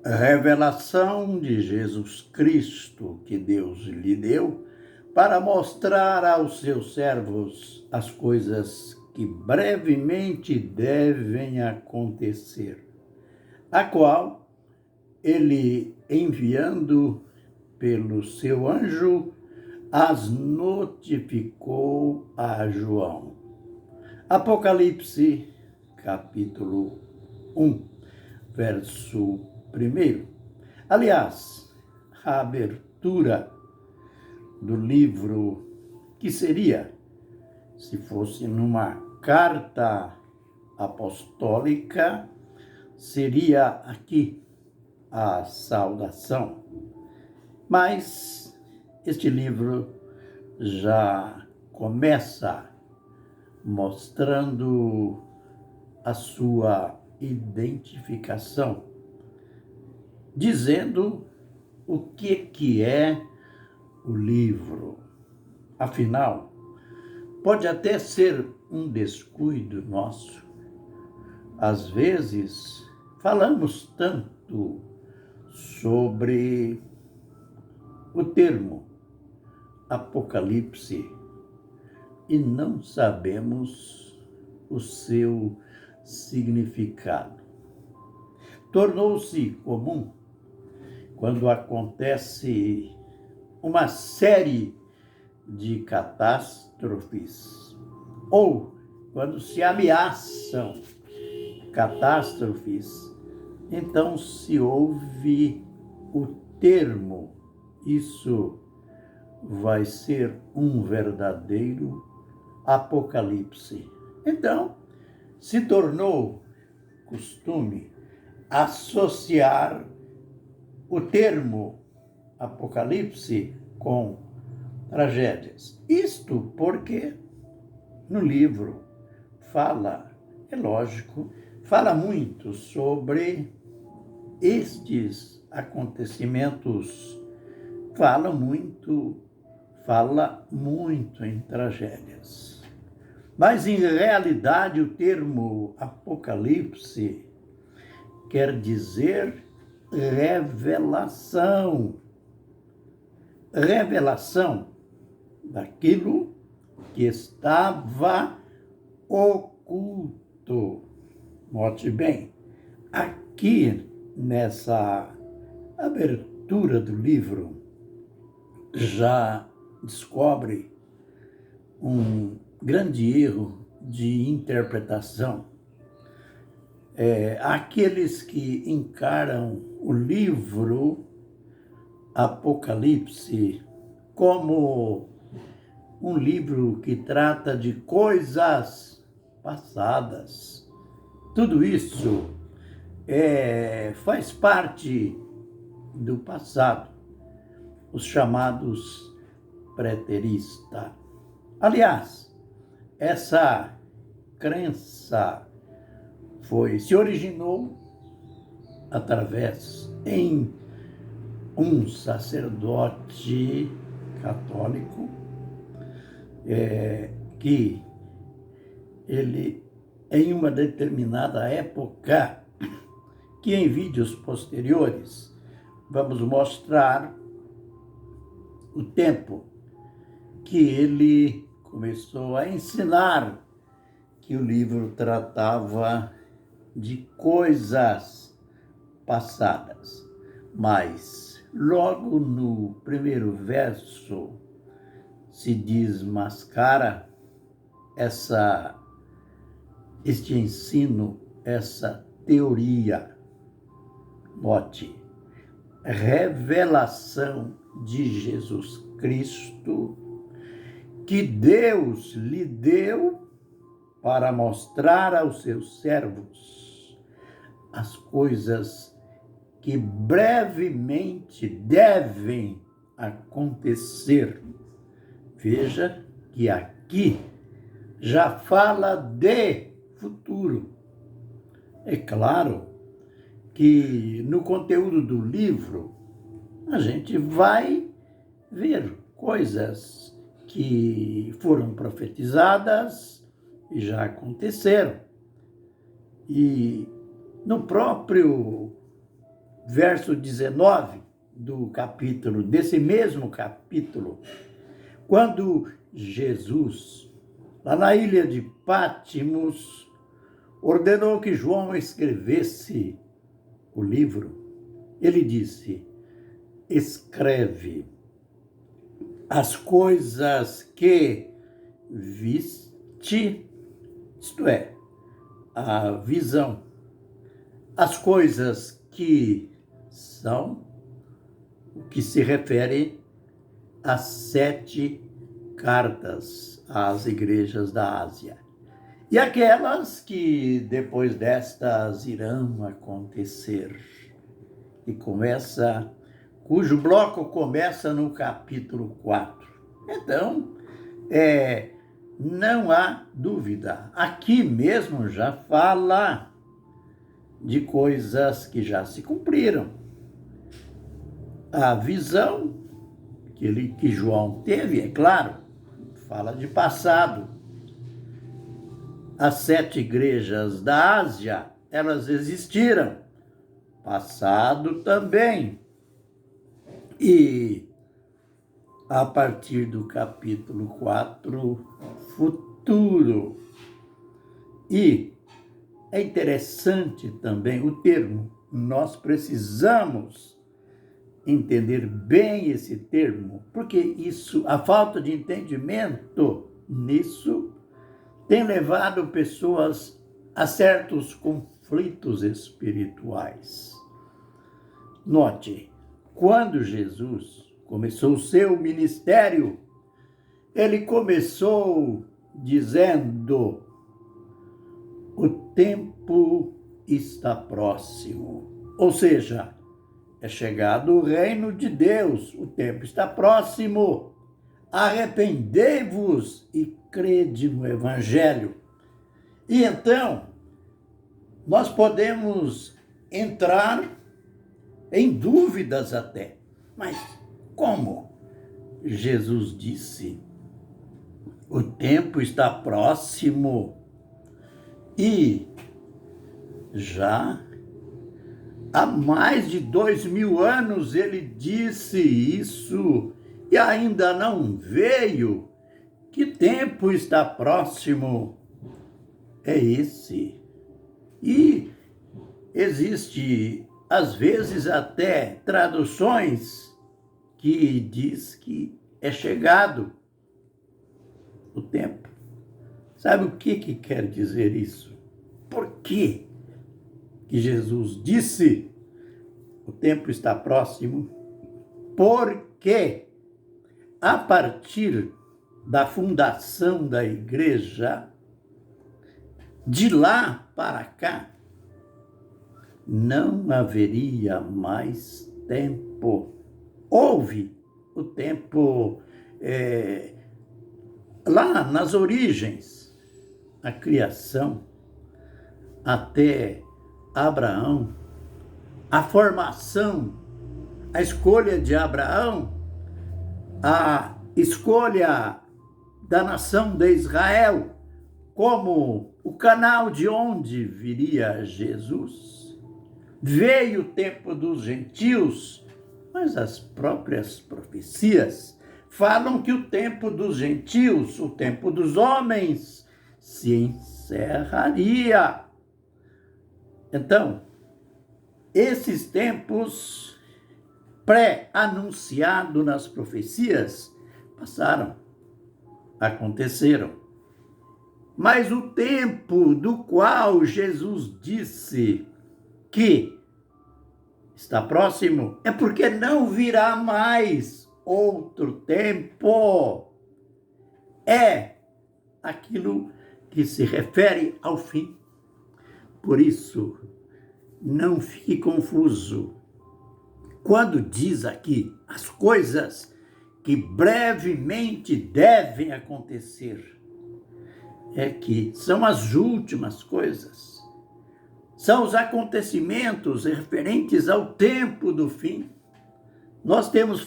A revelação de Jesus Cristo que Deus lhe deu para mostrar aos seus servos as coisas que brevemente devem acontecer, a qual ele, enviando pelo seu anjo, as notificou a João. Apocalipse, capítulo 1, verso 1. Aliás, a abertura do livro, que seria, se fosse numa carta apostólica, seria aqui a saudação. Mas este livro já começa mostrando a sua identificação, dizendo o que é o livro. Afinal, pode até ser um descuido nosso. Às vezes, falamos tanto sobre o termo Apocalipse e não sabemos o seu significado. Tornou-se comum quando acontece uma série de catástrofes ou quando se ameaçam catástrofes, então se ouve o termo. Isso vai ser um verdadeiro apocalipse. Então, se tornou costume associar o termo apocalipse com tragédias. Isto porque no livro fala, é lógico, fala muito sobre estes acontecimentos, fala muito em tragédias. Mas, em realidade, o termo Apocalipse quer dizer revelação. Revelação daquilo que estava oculto. Note bem, aqui nessa abertura do livro, já descobre um grande erro de interpretação. Aqueles que encaram o livro Apocalipse como um livro que trata de coisas passadas. Tudo isso faz parte do passado, os chamados preteristas. Aliás, essa crença se originou através em um sacerdote católico que ele, em uma determinada época, que em vídeos posteriores vamos mostrar o tempo que ele começou a ensinar que o livro tratava de coisas passadas. Mas logo no primeiro verso se desmascara este ensino, essa teoria. Note, revelação de Jesus Cristo que Deus lhe deu para mostrar aos seus servos as coisas que brevemente devem acontecer. Veja que aqui já fala de futuro. É claro que no conteúdo do livro a gente vai ver coisas que foram profetizadas e já aconteceram. E no próprio verso 19 desse mesmo capítulo, quando Jesus, lá na ilha de Pátimos, ordenou que João escrevesse o livro, ele disse: escreve as coisas que viste, isto é, a visão, as coisas que são, o que se refere às 7 cartas às igrejas da Ásia. E aquelas que depois destas irão acontecer. E cujo bloco começa no capítulo 4. Então, não há dúvida. Aqui mesmo já fala de coisas que já se cumpriram. A visão que João teve, é claro, fala de passado. As 7 igrejas da Ásia, elas existiram. Passado também. E a partir do capítulo 4, futuro. E é interessante também o termo. Nós precisamos entender bem esse termo, porque a falta de entendimento nisso tem levado pessoas a certos conflitos espirituais. Note, quando Jesus começou o seu ministério, ele começou dizendo: o tempo está próximo. Ou seja, é chegado o reino de Deus, o tempo está próximo. Arrependei-vos e crede no Evangelho. E então, nós podemos entrar em dúvidas até. Mas como? Jesus disse: o tempo está próximo. E já há mais de 2000 anos ele disse isso e ainda não veio. Que tempo está próximo? É esse. E existe, às vezes, até traduções que diz que é chegado o tempo. Sabe o que quer dizer isso? Por que Jesus disse o tempo está próximo? Porque a partir da fundação da igreja, de lá para cá, não haveria mais tempo. Houve o tempo lá nas origens, a criação, até Abraão, a formação, a escolha de Abraão, a escolha da nação de Israel como o canal de onde viria Jesus. Veio o tempo dos gentios, mas as próprias profecias falam que o tempo dos gentios, o tempo dos homens, se encerraria. Então, esses tempos pré-anunciados nas profecias passaram, aconteceram. Mas o tempo do qual Jesus disse que está próximo é porque não virá mais outro tempo. É aquilo que se refere ao fim. Por isso, não fique confuso. Quando diz aqui as coisas que brevemente devem acontecer, é que são as últimas coisas. São os acontecimentos referentes ao tempo do fim. Nós temos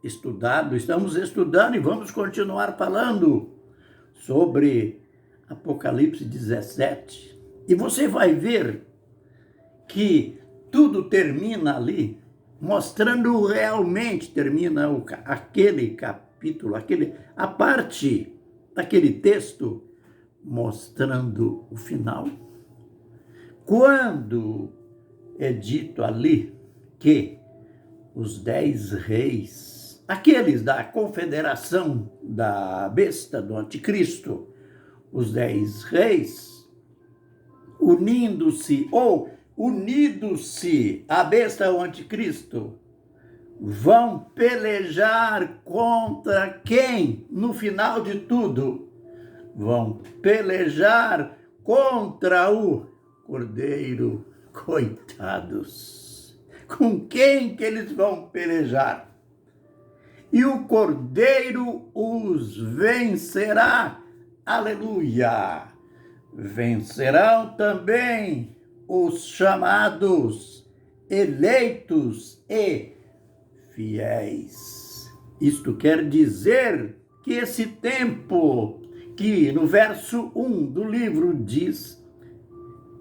estudado, estamos estudando e vamos continuar falando sobre Apocalipse 17. E você vai ver que tudo termina ali, mostrando realmente, termina aquele capítulo, a parte daquele texto, mostrando o final. Quando é dito ali que os 10 reis, aqueles da confederação da besta do anticristo, os 10 reis, unindo-se à besta o anticristo, vão pelejar contra quem? No final de tudo, vão pelejar contra o Cordeiro. Coitados! Com quem que eles vão pelejar? E o Cordeiro os vencerá. Aleluia! Vencerão também os chamados, eleitos e fiéis. Isto quer dizer que esse tempo, que no verso 1 do livro diz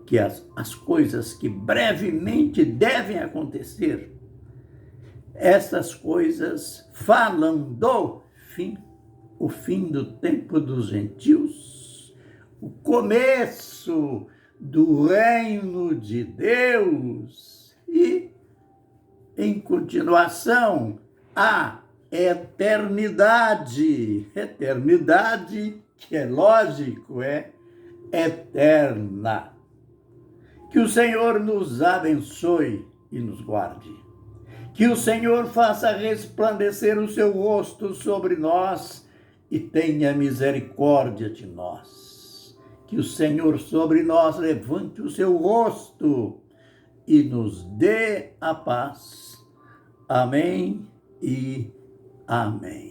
que as coisas que brevemente devem acontecer, essas coisas falam do fim, o fim do tempo dos gentios, o começo do reino de Deus e, em continuação, a eternidade. Eternidade que é lógico, é eterna. Que o Senhor nos abençoe e nos guarde. Que o Senhor faça resplandecer o seu rosto sobre nós e tenha misericórdia de nós. Que o Senhor sobre nós levante o seu rosto e nos dê a paz. Amém e amém.